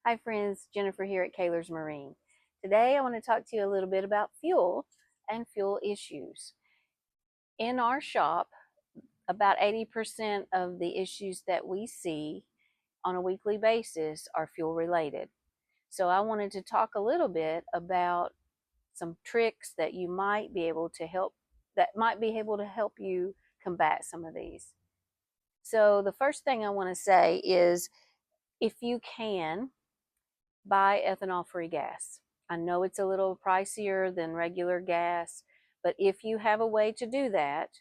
Hi friends, Jennifer here at Kaylor's Marine. Today I want to talk to you a little bit about fuel and fuel issues. In our shop, about 80% of the issues that we see on a weekly basis are fuel related. So I wanted to talk a little bit about some tricks that you might be able to help you combat some of these. So the first thing I want to say is if you can, buy ethanol-free gas. I know it's a little pricier than regular gas, but if you have a way to do that,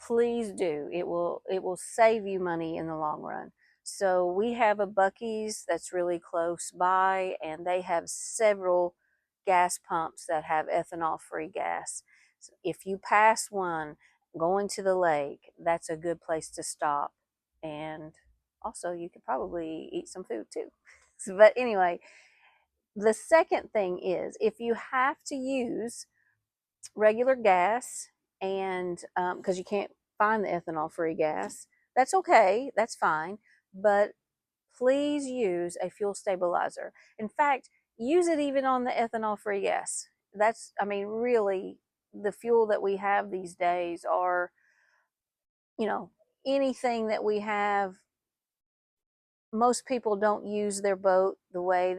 please do. It will save you money in the long run. So we have a Buc-ee's that's really close by, and they have several gas pumps that have ethanol-free gas. So if you pass one going to the lake, that's a good place to stop. And also, you could probably eat some food too. But anyway, the second thing is if you have to use regular gas and because you can't find the ethanol free gas, that's okay, that's fine, but please use a fuel stabilizer. In fact, use it even on the ethanol free gas. Really, the fuel that we have these days are, you know, anything that we have. Most people don't use their boat the way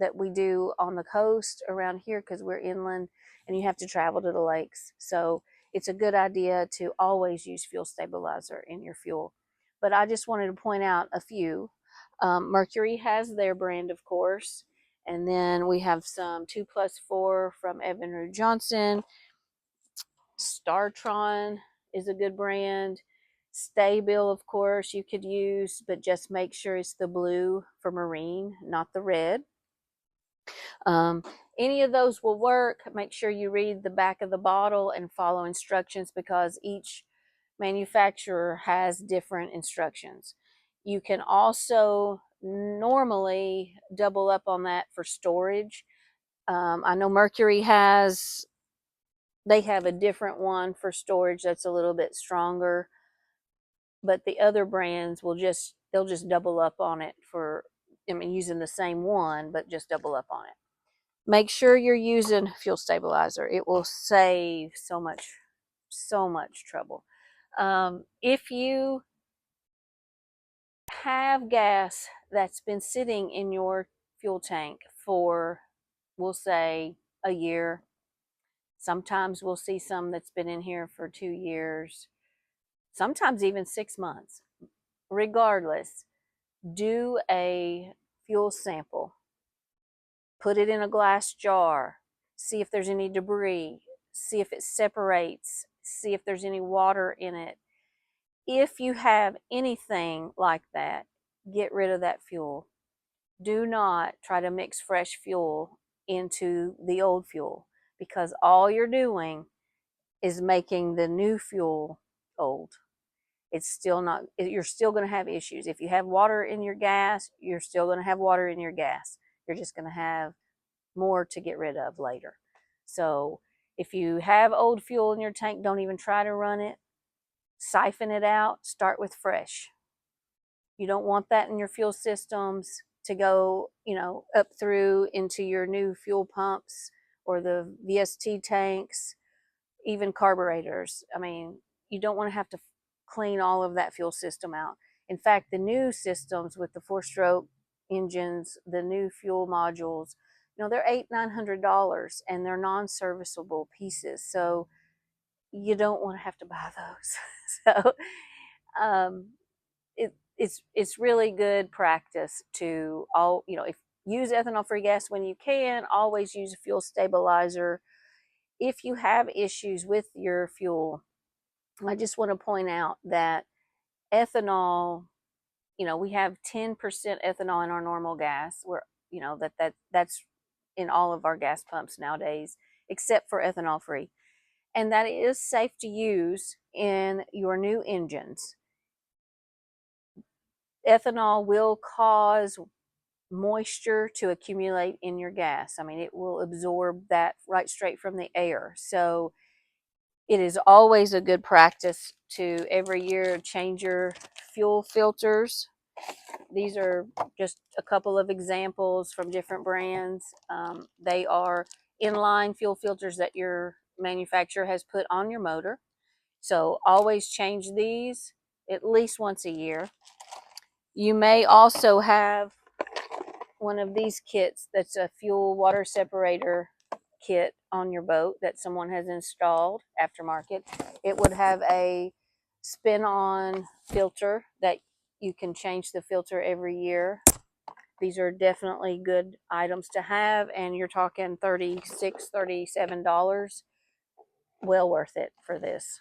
that we do on the coast around here because we're inland and you have to travel to the lakes. So it's a good idea to always use fuel stabilizer in your fuel. But I just wanted to point out a few. Mercury has their brand, of course. And then we have some 2+4 from Evan Johnson. Startron is a good brand. Staybill, of course, you could use, but just make sure it's the blue for marine, not the red. Any of those will work. Make sure you read the back of the bottle and follow instructions because each manufacturer has different instructions. You can also normally double up on that for storage. I know Mercury they have a different one for storage that's a little bit stronger, but the other brands they'll just double up on it using the same one, but just double up on it. Make sure you're using fuel stabilizer. It will save so much trouble. If you have gas that's been sitting in your fuel tank for, we'll say, a year, sometimes we'll see some that's been in here for 2 years, sometimes even 6 months. Regardless, do a fuel sample. Put it in a glass jar. See if there's any debris. See if it separates. See if there's any water in it. If you have anything like that, get rid of that fuel. Do not try to mix fresh fuel into the old fuel because all you're doing is making the new fuel old. It's still not, you're still going to have issues. If you have water in your gas, you're still going to have water in your gas. You're just going to have more to get rid of later. So if you have old fuel in your tank, don't even try to run it. Siphon it out. Start with fresh. You don't want that in your fuel systems to go, up through into your new fuel pumps or the VST tanks, even carburetors. You don't want to have to clean all of that fuel system out. In fact, the new systems with the 4-stroke engines, the new fuel modules, they're $800-900 and they're non-serviceable pieces. So you don't want to have to buy those. So it's really good practice to if use ethanol-free gas when you can. Always use a fuel stabilizer. If you have issues with your fuel, I just want to point out that ethanol, we have 10% ethanol in our normal gas. That's in all of our gas pumps nowadays, except for ethanol free. And that is safe to use in your new engines. Ethanol will cause moisture to accumulate in your gas. It will absorb that right straight from the air. So it is always a good practice to every year change your fuel filters These are just a couple of examples from different brands. They are inline fuel filters that your manufacturer has put on your motor. So always change these at least once a year. You may also have one of these kits that's a fuel water separator kit on your boat that someone has installed aftermarket. It would have a spin-on filter that you can change the filter every year. These are definitely good items to have, and you're talking $36, $37. Well worth it for this.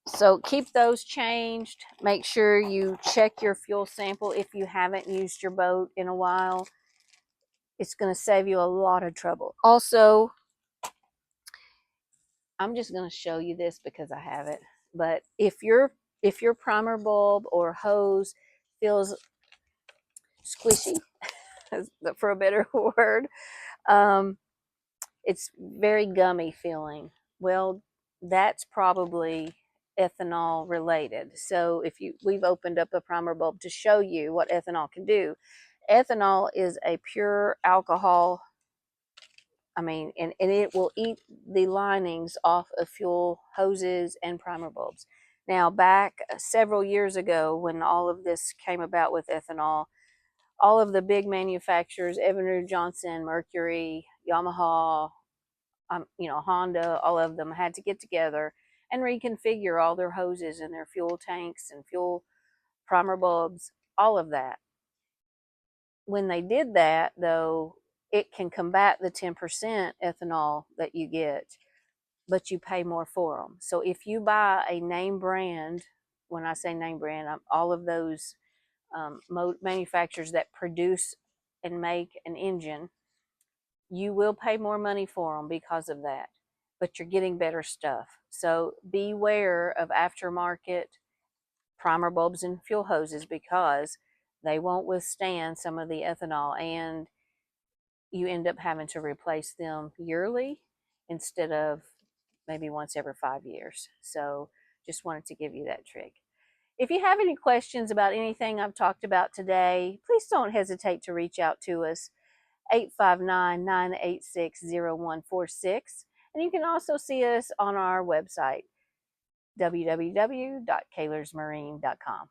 So keep those changed. Make sure you check your fuel sample if you haven't used your boat in a while. It's going to save you a lot of trouble. Also, I'm just going to show you this because I have it. But if your primer bulb or hose feels squishy, for a better word, it's very gummy feeling. Well, that's probably ethanol related. So we've opened up a primer bulb to show you what ethanol can do. Ethanol is a pure alcohol. I mean, and it will eat the linings off of fuel hoses and primer bulbs. Now, back several years ago, when all of this came about with ethanol, all of the big manufacturers, Evinrude, Johnson, Mercury, Yamaha, Honda, all of them had to get together and reconfigure all their hoses and their fuel tanks and fuel primer bulbs, all of that. When they did that, though, it can combat the 10% ethanol that you get, but you pay more for them. So if you buy a name brand, when I say name brand, all of those manufacturers that produce and make an engine, you will pay more money for them because of that, but you're getting better stuff. So beware of aftermarket primer bulbs and fuel hoses because they won't withstand some of the ethanol, and you end up having to replace them yearly instead of maybe once every 5 years. So just wanted to give you that trick. If you have any questions about anything I've talked about today, please don't hesitate to reach out to us. 859-986-0146. And you can also see us on our website, www.kaylorsmarine.com.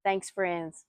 Thanks, friends.